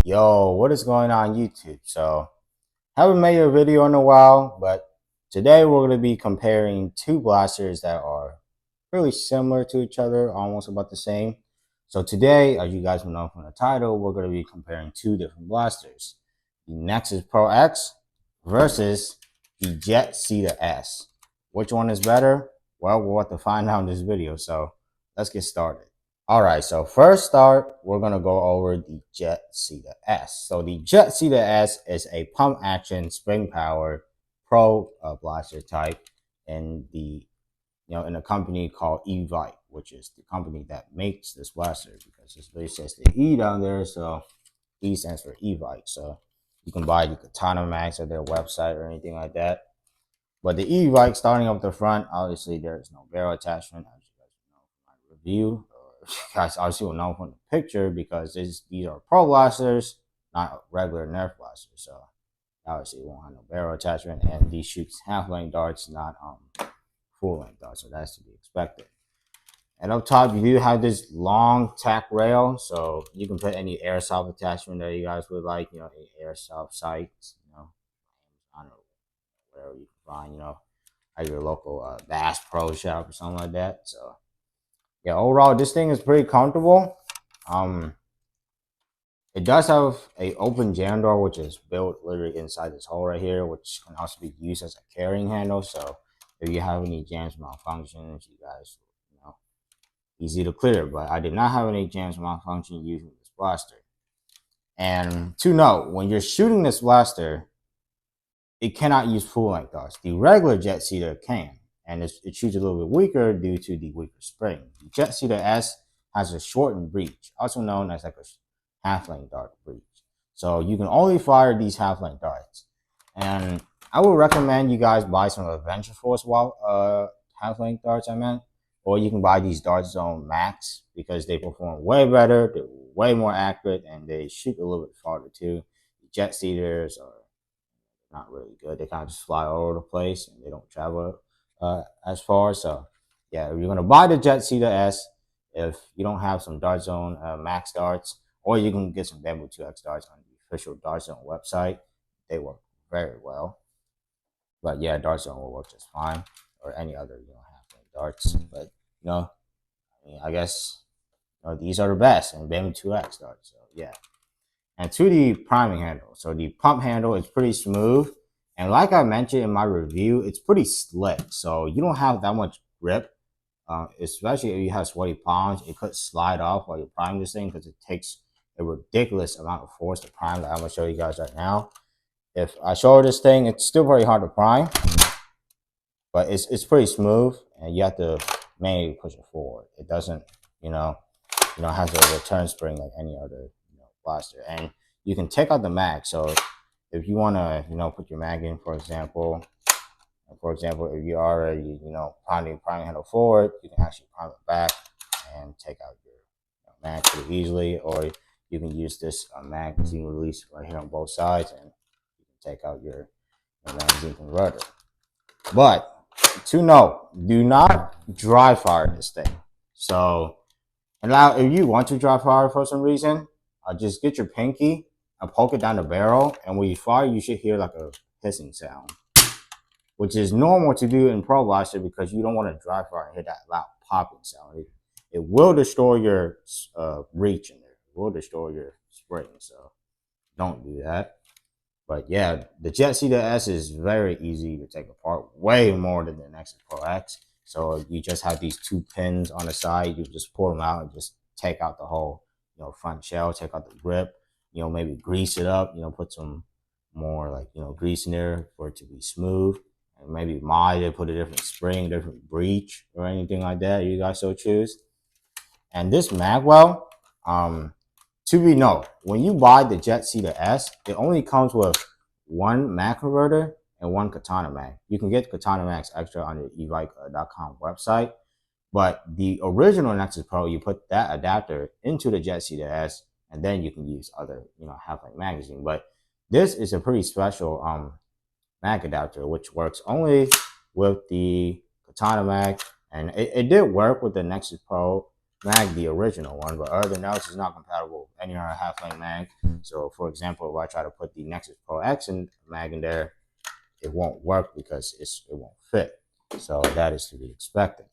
Yo, what is going on YouTube? So, haven't made a video in a while, but today we're going to be comparing two blasters that are really similar to each other, almost about the same. So today, as you guys will know from the title, we're going to be comparing two different blasters. The Nexus Pro X versus the Ceda S. Which one is better? Well, we'll have to find out in this video, so let's get started. All right, so first start, we're going to go over the Ceda S. So the Ceda S is a pump action spring power pro blaster type in the in a company called E-Vite, which is the company that makes this blaster, because it really says the E down there, so E stands for E-Vite. So you can buy the Katana Max at their website or anything like that. But the E-Vite, starting up the front, obviously there's no barrel attachment, as you guys know from my review. You guys obviously will know from the picture, because these are pro blasters, not regular Nerf blasters. So obviously you won't have no barrel attachment, and these shoots half length darts, not full length darts. So that's to be expected. And up top, you do have this long tack rail, so you can put any airsoft attachment that you guys would like. Any airsoft sights, I don't know, whatever you can find, at your local Bass Pro Shop or something like that. So yeah, overall, this thing is pretty comfortable. It does have a open jam door, which is built literally inside this hole right here, which can also be used as a carrying handle. So if you have any jams malfunctions, you guys, easy to clear. But I did not have any jams malfunction using this blaster. And to note, when you're shooting this blaster, it cannot use full length darts. The regular Ceda can, and it shoots a little bit weaker due to the weaker spring. The Ceda S has a shortened breech, also known as like a half length dart breech. So you can only fire these half length darts. And I would recommend you guys buy some Adventure Force half length darts, or you can buy these Dart Zone Max, because they perform way better, they're way more accurate, and they shoot a little bit farther too. The Cedars are not really good. They kind of just fly all over the place, and they don't travel as far. So yeah, if you're gonna buy the Ceda S, if you don't have some Dart Zone Max darts, or you can get some Bamboo 2X darts on the official Dart Zone website, they work very well. But yeah, Dart Zone will work just fine, or any other half-length darts. But I guess these are the best, and Bamboo 2X darts. So yeah. And to the priming handle. So the pump handle is pretty smooth. And like I mentioned in my review, it's pretty slick. So you don't have that much grip, especially if you have sweaty palms. It could slide off while you're priming this thing, because it takes a ridiculous amount of force to prime that I'm going to show you guys right now. If I show this thing, it's still very hard to prime, but it's pretty smooth, and you have to manually push it forward. It doesn't, has a return spring like any other blaster. And you can take out the mag. So if you want to put your mag in, for example, if you already priming handle forward, you can actually prime it back and take out your mag pretty easily. Or you can use this magazine release right here on both sides, and you can take out your magazine converter. But to note, do not dry fire this thing. So, and now if you want to dry fire for some reason, just get your pinky and poke it down the barrel, and when you fire, you should hear like a hissing sound, which is normal to do in Pro Blaster, because you don't want to dry fire and hear that loud popping sound. It will destroy your reach in there. It will destroy your spring, so don't do that. But yeah, the Ceda S is very easy to take apart, way more than the Nexus Pro X. So you just have these two pins on the side. You just pull them out and just take out the whole front shell, take out the grip, maybe grease it up, put some more like, grease in there for it to be smooth, and maybe mod it, put a different spring, different breech, or anything like that you guys so choose. And this magwell, to be known, when you buy the Ceda S, it only comes with one mag converter and one Katana mag. You can get Katana Max extra on the evike.com website. But the original Nexus Pro, you put that adapter into the Ceda S, and then you can use other, half-length magazine. But this is a pretty special mag adapter, which works only with the Katana mag, and it did work with the Nexus Pro mag the original one, but other than that, it's not compatible with any other half-length mag. So, for example, if I try to put the Nexus Pro X mag in there, it won't work because it won't fit. So that is to be expected.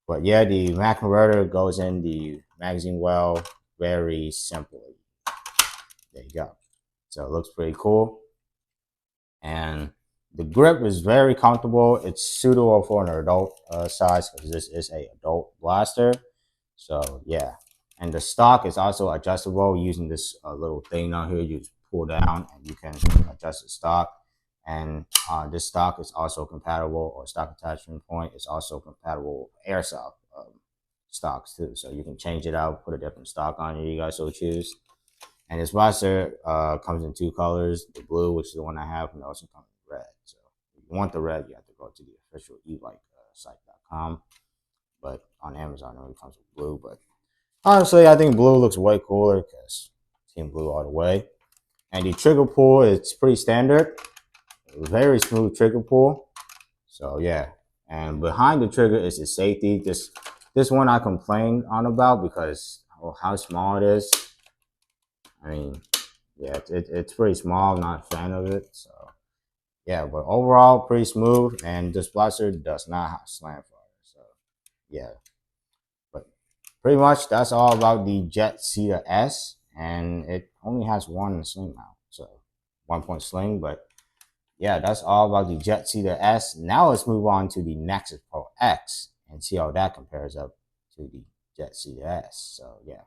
But yeah, the mag converter goes in the magazine well very simply. There you go. So it looks pretty cool. And the grip is very comfortable. It's suitable for an adult size because this is a adult blaster. So yeah, and the stock is also adjustable using this little thing down here. You just pull down and you can adjust the stock. And this stock is also compatible, or stock attachment point is also compatible with airsoft stocks too. So you can change it out, put a different stock on it. You guys so choose. And this blaster comes in two colors: the blue, which is the one I have, and also comes in red. So if you want the red, you have to go to the official site.com. But on Amazon, it only comes with blue. But honestly, I think blue looks way cooler because Team Blue all the way. And the trigger pull is pretty standard. Very smooth trigger pull. So yeah. And behind the trigger is the safety. This one I complained on about because how small it is. I mean, yeah, it's pretty small. I'm not a fan of it. So yeah, but overall pretty smooth. And this blaster does not have slam fire. So yeah. But pretty much that's all about the Ceda S, and it only has one sling mount, so 1 point sling. But yeah, that's all about the Ceda S. Now let's move on to the Nexus Pro X and see how that compares up to the Ceda S. So yeah.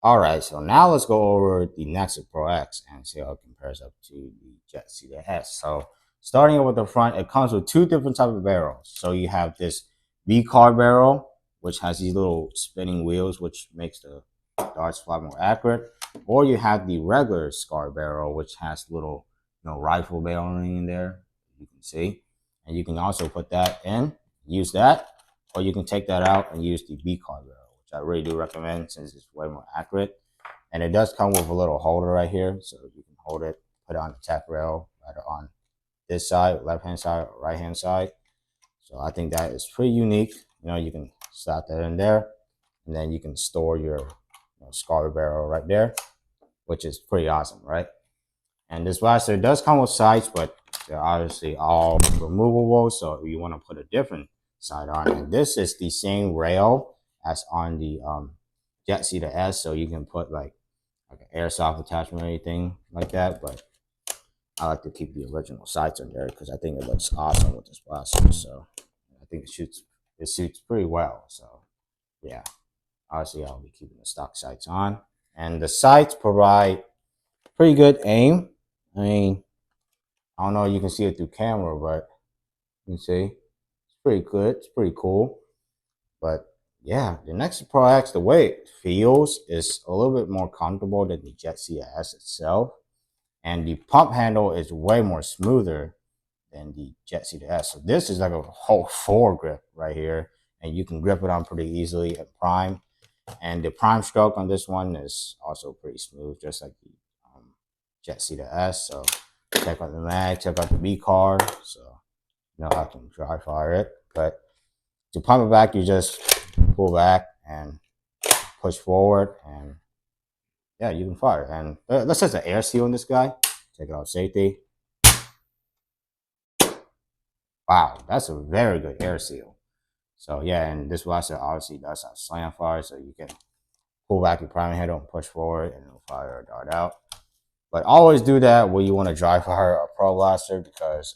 All right, so now let's go over the Nexus Pro X and see how it compares up to the Ceda S. So starting with the front, it comes with two different types of barrels. So you have this V-car barrel, which has these little spinning wheels, which makes the darts fly more accurate. Or you have the regular SCAR barrel, which has little, rifle barreling in there, you can see. And you can also put that in, use that, or you can take that out and use the V-car barrel, which I really do recommend since it's way more accurate. And it does come with a little holder right here, so you can hold it, put it on the tack rail, either on this side, left-hand side, or right-hand side. So I think that is pretty unique. You can slot that in there, and then you can store your SCAR barrel right there, which is pretty awesome, right? And this blaster does come with sights, but they're obviously all removable. So if you want to put a different sight on, and this is the same rail as on the Ceda S, so you can put like an airsoft attachment or anything like that. But I like to keep the original sights on there because I think it looks awesome with this blaster. So I think it suits pretty well. So yeah, obviously I'll be keeping the stock sights on, and the sights provide pretty good aim. I mean, I don't know if you can see it through camera, but you can see it's pretty good. It's pretty cool. But yeah, the Nexus Pro X, the way it feels is a little bit more comfortable than the Ceda S itself. And the pump handle is way more smoother than the Ceda S. So this is like a whole foregrip right here. And you can grip it on pretty easily at prime. And the prime stroke on this one is also pretty smooth, just like the Ceda S. So check out the mag, check out the B car. So I can dry fire it. But to pump it back, you just pull back and push forward, and yeah, you can fire. And let's set the air seal on this guy. Check it out, safety. Wow, that's a very good air seal. So yeah, and this blaster obviously does have slam fire, so you can pull back your priming handle and push forward, and it'll fire a dart out. But always do that when you want to dry fire a pro blaster, because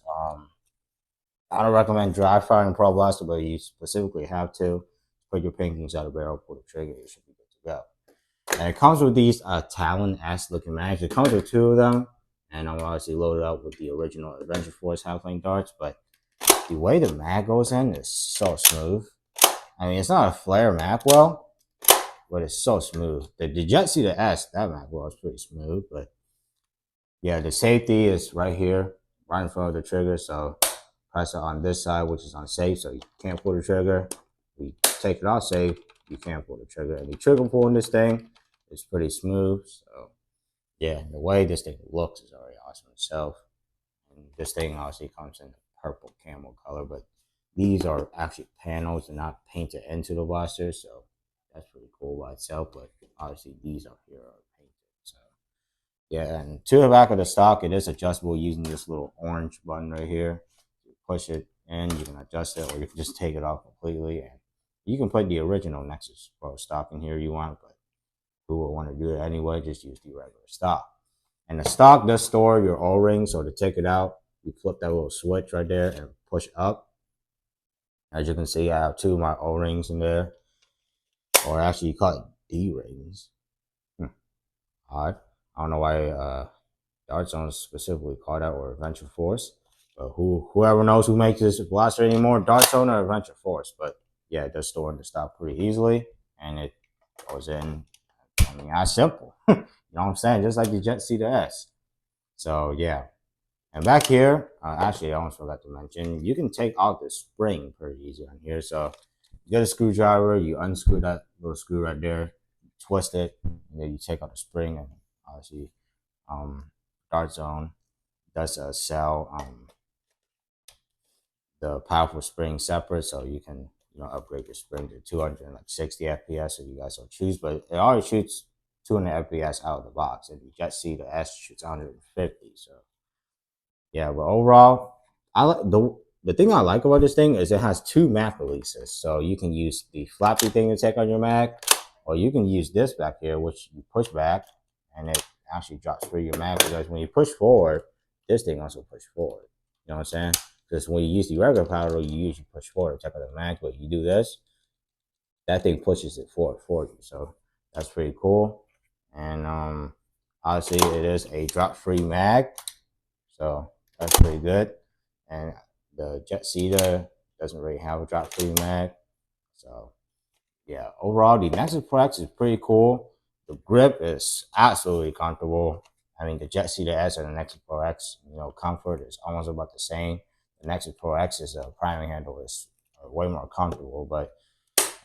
I don't recommend dry firing a pro blaster, but you specifically have to put your pinky inside the barrel, pull the trigger, you should be good to go. And it comes with these Talon-esque looking mags. It comes with two of them, and I'm obviously loaded up with the original Adventure Force half-length darts, but the way the mag goes in is so smooth. I mean, it's not a flare mag well, but it's so smooth. The Ceda S, that mag well is pretty smooth, but yeah, the safety is right here, right in front of the trigger, so press it on this side, which is on safe, so you can't pull the trigger. We take it off safe, you can't pull the trigger. And the trigger pull in this thing is pretty smooth. So yeah, the way this thing looks is already awesome itself. And this thing obviously comes in purple camel color, but these are actually panels and not painted into the blaster, so That's pretty cool by itself, but obviously these up here are painted. So yeah, and to the back of the stock, it is adjustable using this little orange button right here. You push it in, you can adjust it, or you can just take it off completely. And you can put the original Nexus Pro stock in here if you want, but who will want to do it anyway? Just use the regular stock. And the stock does store your O-ring, so to take it out, you flip that little switch right there and push up. As you can see, I have 2 of my O-rings in there, or actually you call it D-rings. Odd. I don't know why Dart Zone specifically called that, or Adventure Force. But whoever knows who makes this blaster anymore, Dart Zone or Adventure Force. But yeah, it does store in the stock pretty easily, and it goes in. I mean, that's simple. You know what I'm saying? Just like the Ceda S. So yeah. And back here, actually, I almost forgot to mention, you can take out the spring pretty easy on here. So you get a screwdriver, you unscrew that little screw right there, twist it, and then you take out the spring. And obviously, Dart Zone does sell the powerful spring separate, so you can upgrade your spring to 260 FPS if you guys don't choose. But it already shoots 200 FPS out of the box, and the Ceda S shoots 150. So yeah, but overall, I like the thing I like about this thing is it has 2 Mac releases. So you can use the flappy thing to take on your Mac, or you can use this back here, which you push back and it actually drops through your Mac, because when you push forward, this thing also push forward. You know what I'm saying? Because when you use the regular power, you usually push forward to take on the Mac, but you do this, that thing pushes it forward for you. So that's pretty cool. And obviously it is a drop-free mag, so that's pretty good. And the Ceda doesn't really have a drop-free mag. So yeah, overall the Nexus Pro X is pretty cool. The grip is absolutely comfortable. I mean, the Ceda S and the Nexus Pro X, comfort is almost about the same. The Nexus Pro X is a priming handle is way more comfortable, but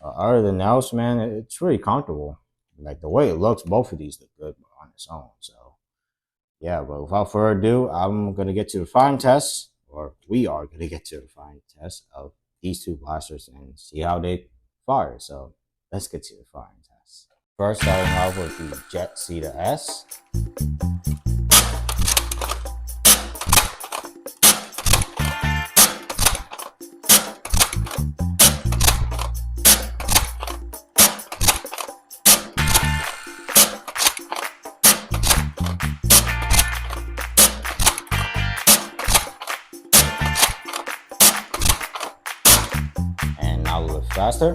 other than else, man, it's really comfortable. Like the way it looks, both of these look good on its own. So yeah, but without further ado, I'm gonna get to the fine test, or we are gonna get to the fine test of these 2 blasters and see how they fire. So let's get to the fine test. First, starting off with the Ceda S. And now a little faster.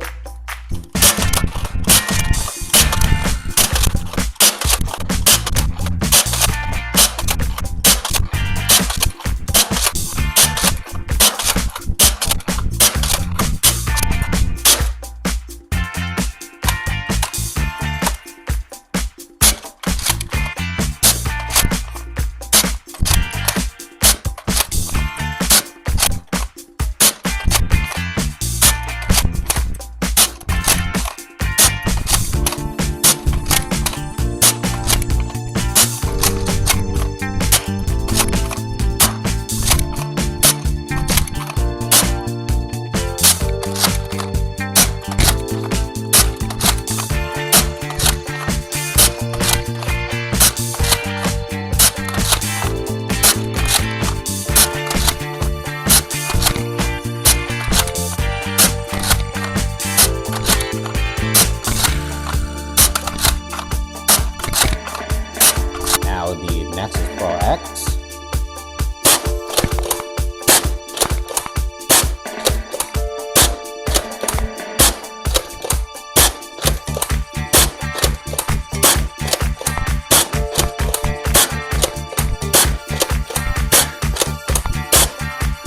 The Nexus Pro X.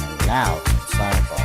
And now, Slamfall.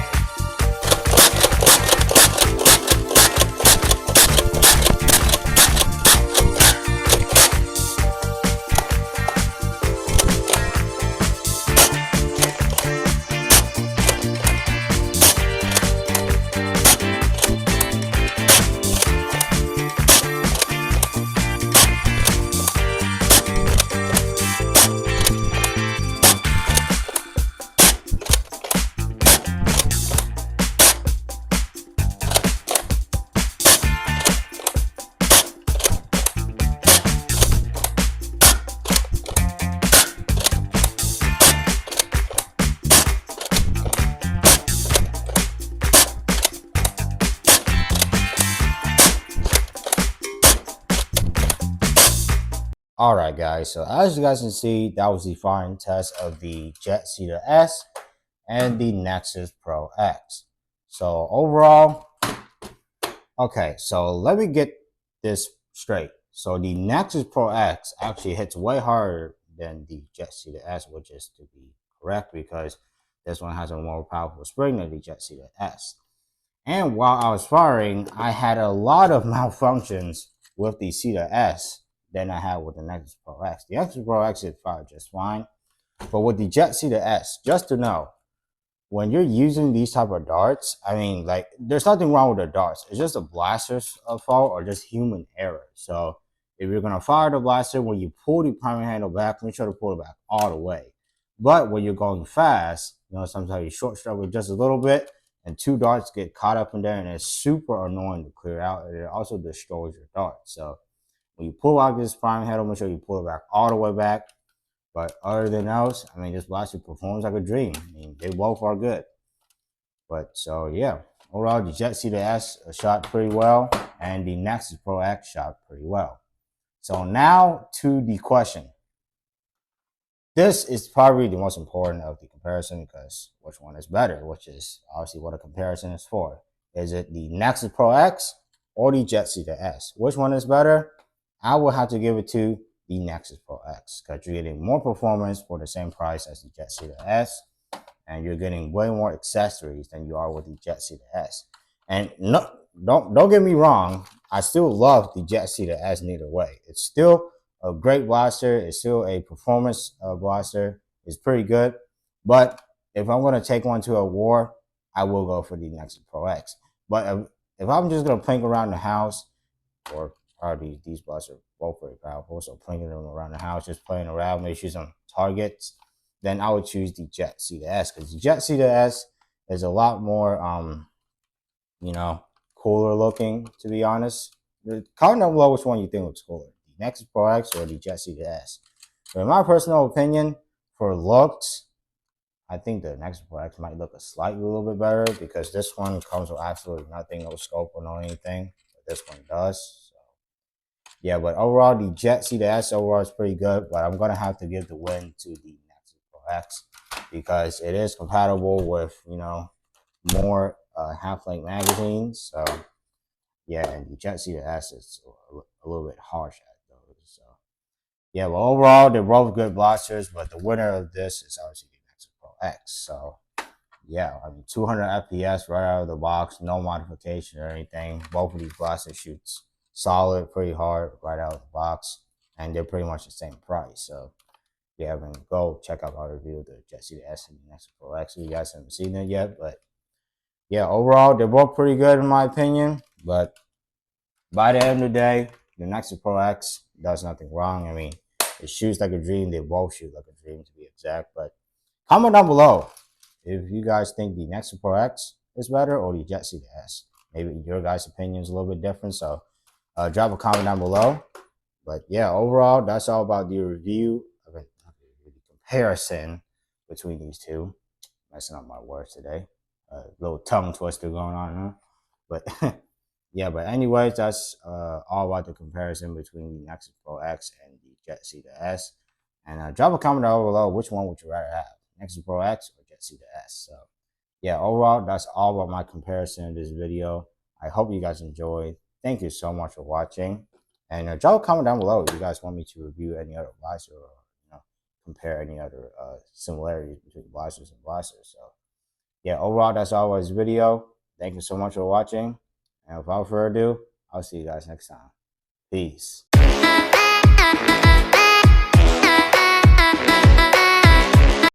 Alright guys, so as you guys can see, that was the firing test of the Ceda S and the Nexus Pro X. So overall, okay, so let me get this straight. So the Nexus Pro X actually hits way harder than the Ceda S, which is to be correct because this one has a more powerful spring than the Ceda S. And while I was firing, I had a lot of malfunctions with the Ceda S than I had with the Nexus Pro X. The Nexus Pro X is fired just fine, but with the Ceda S, just to know, when you're using these type of darts, I mean, like, there's nothing wrong with the darts. It's just a blaster's fault or just human error. So if you're gonna fire the blaster, when you pull the priming handle back, make sure to pull it back all the way. But when you're going fast, you know, sometimes you short struggle just a little bit, and two darts get caught up in there, and it's super annoying to clear out. And it also destroys your dart. So when you pull out this priming handle, make sure you pull it back all the way back. But other than else, I mean, this blaster performs like a dream. I mean, they both are good. But so yeah, overall, the Ceda S shot pretty well, and the Nexus Pro X shot pretty well. So now to the question. This is probably the most important of the comparison because which one is better, which is obviously what a comparison is for. Is it the Nexus Pro X or the Ceda S? Which one is better? I will have to give it to the Nexus Pro X because you're getting more performance for the same price as the Ceda S, and you're getting way more accessories than you are with the Ceda S. And no, don't get me wrong, I still love the Ceda S neither way. It's still a great blaster. It's still a performance blaster. It's pretty good. But if I'm going to take one to a war, I will go for the Nexus Pro X. But if I'm just going to plink around the house, or already these blasters are both very powerful, so plinking them around the house, just playing around, maybe shoot some targets, then I would choose the Ceda S because the Ceda S is a lot more, you know, cooler looking, to be honest. Comment down below which one you think looks cooler, the Nexus Pro X or the Ceda S. But in my personal opinion, for looks, I think the Nexus Pro X might look a little bit better because this one comes with absolutely nothing, no scope or no anything. But this one does. So yeah, but overall, the Ceda S overall is pretty good. But I'm gonna have to give the win to the Nexus Pro X because it is compatible with, you know, more half-length magazines. So yeah, and the Ceda S is a little bit harsh at those. So yeah, well overall they're both good blasters, but the winner of this is obviously the Nexus Pro X. So yeah, I mean 200 FPS right out of the box, no modification or anything. Both of these blasters shoots solid, pretty hard right out of the box, and they're pretty much the same price. So yeah, I mean, go check out our review of the Ceda S and the Nexus Pro X if you guys haven't seen it yet. But yeah, overall, they're both pretty good in my opinion. But by the end of the day, the Nexus Pro X does nothing wrong. I mean, it shoots like a dream. They both shoot like a dream, to be exact. But comment down below if you guys think the Nexus Pro X is better or the Ceda S. Maybe your guys' opinion is a little bit different. So drop a comment down below. But yeah, overall, that's all about the review of it, the comparison between these two. Messing up my words today. Little tongue twister going on, huh? But yeah, but anyways, that's all about the comparison between the Nexus Pro X and the Ceda S. And drop a comment down below which one would you rather have, Nexus Pro X or Ceda S. So yeah, overall, that's all about my comparison in this video. I hope you guys enjoyed. Thank you so much for watching. And drop a comment down below if you guys want me to review any other blaster or, you know, compare any other similarities between blasters and blasters. So yeah, overall, that's all about this video. Thank you so much for watching. And without further ado, I'll see you guys next time. Peace.